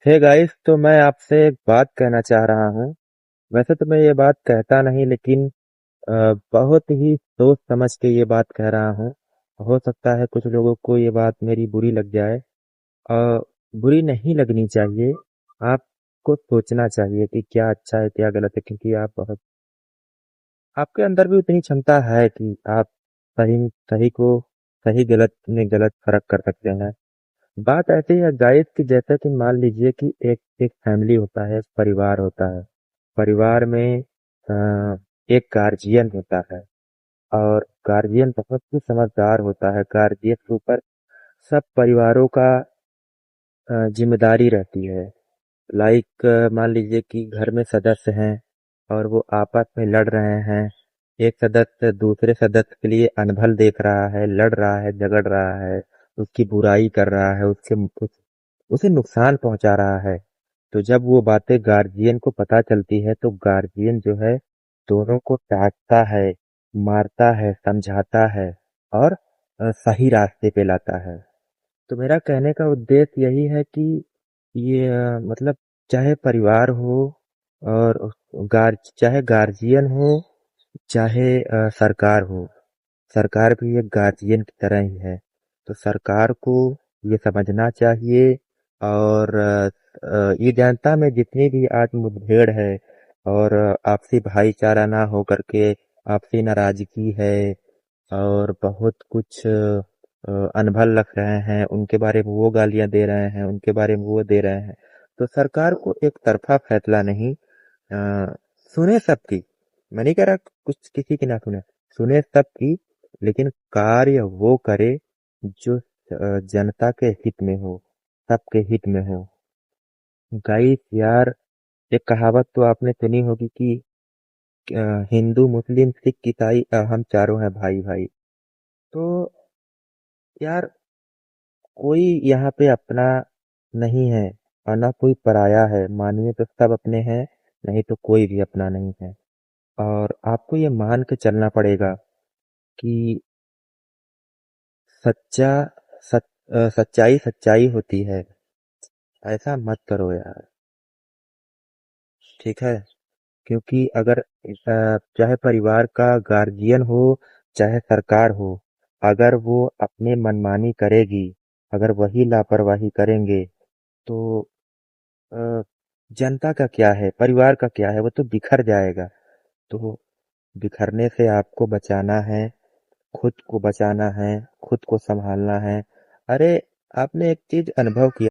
Hey guys, तो मैं आपसे एक बात कहना चाह रहा हूँ। वैसे तो मैं ये बात कहता नहीं, लेकिन बहुत ही सोच समझ के ये बात कह रहा हूँ। हो सकता है कुछ लोगों को ये बात मेरी बुरी लग जाए। बुरी नहीं लगनी चाहिए। आपको सोचना चाहिए कि क्या अच्छा है क्या गलत है, क्योंकि आप बहुत आपके अंदर भी उतनी क्षमता है कि आप सही सही को सही गलत में गलत फर्क कर सकते हैं। बात ऐसी है गाइस कि जैसे कि मान लीजिए कि एक एक फैमिली होता है, एक परिवार होता है। परिवार में एक गार्जियन होता है, और गार्जियन बहुत ही समझदार होता है। गार्जियन के ऊपर सब परिवारों का जिम्मेदारी रहती है। लाइक मान लीजिए कि घर में सदस्य हैं और वो आपस में लड़ रहे हैं। एक सदस्य दूसरे सदस्य के लिए अनभल देख रहा है, लड़ रहा है, झगड़ रहा है, उसकी बुराई कर रहा है, उसे नुकसान पहुंचा रहा है। तो जब वो बातें गार्जियन को पता चलती है, तो गार्जियन जो है दोनों को डांटता है, मारता है, समझाता है, और सही रास्ते पे लाता है। तो मेरा कहने का उद्देश्य यही है कि ये मतलब चाहे परिवार हो, और चाहे गार्जियन हो, चाहे सरकार हो। सरकार भी एक गार्जियन की तरह ही है। तो सरकार को ये समझना चाहिए। और ये जनता में जितनी भी आज मुठभेड़ है, और आपसी भाईचारा ना हो करके आपसी नाराजगी है, और बहुत कुछ अनभल रख रहे हैं, उनके बारे में वो गालियां दे रहे हैं, उनके बारे में वो दे रहे हैं। तो सरकार को एक तरफा फैसला नहीं, अ, सुने सबकी। मैं नहीं कह रहा कुछ किसी की ना सुने, सुने सबकी, लेकिन कार्य वो करे जो जनता के हित में हो, सबके हित में हो। गाइस यार, एक कहावत तो आपने सुनी होगी कि हिंदू मुस्लिम सिख ईसाई हम चारों हैं भाई भाई। तो यार, कोई यहाँ पे अपना नहीं है, और ना कोई पराया है। मानिए तो सब अपने हैं, नहीं तो कोई भी अपना नहीं है। और आपको ये मान के चलना पड़ेगा कि सच्चा सच्चाई सच्चाई होती है। ऐसा मत करो यार, ठीक है? क्योंकि अगर चाहे परिवार का गार्जियन हो, चाहे सरकार हो, अगर वो अपने मनमानी करेगी, अगर वही लापरवाही करेंगे, तो अ, जनता का क्या है, परिवार का क्या है, वो तो बिखर जाएगा। तो बिखरने से आपको बचाना है, खुद को बचाना है, खुद को संभालना है। अरे, आपने एक चीज अनुभव किया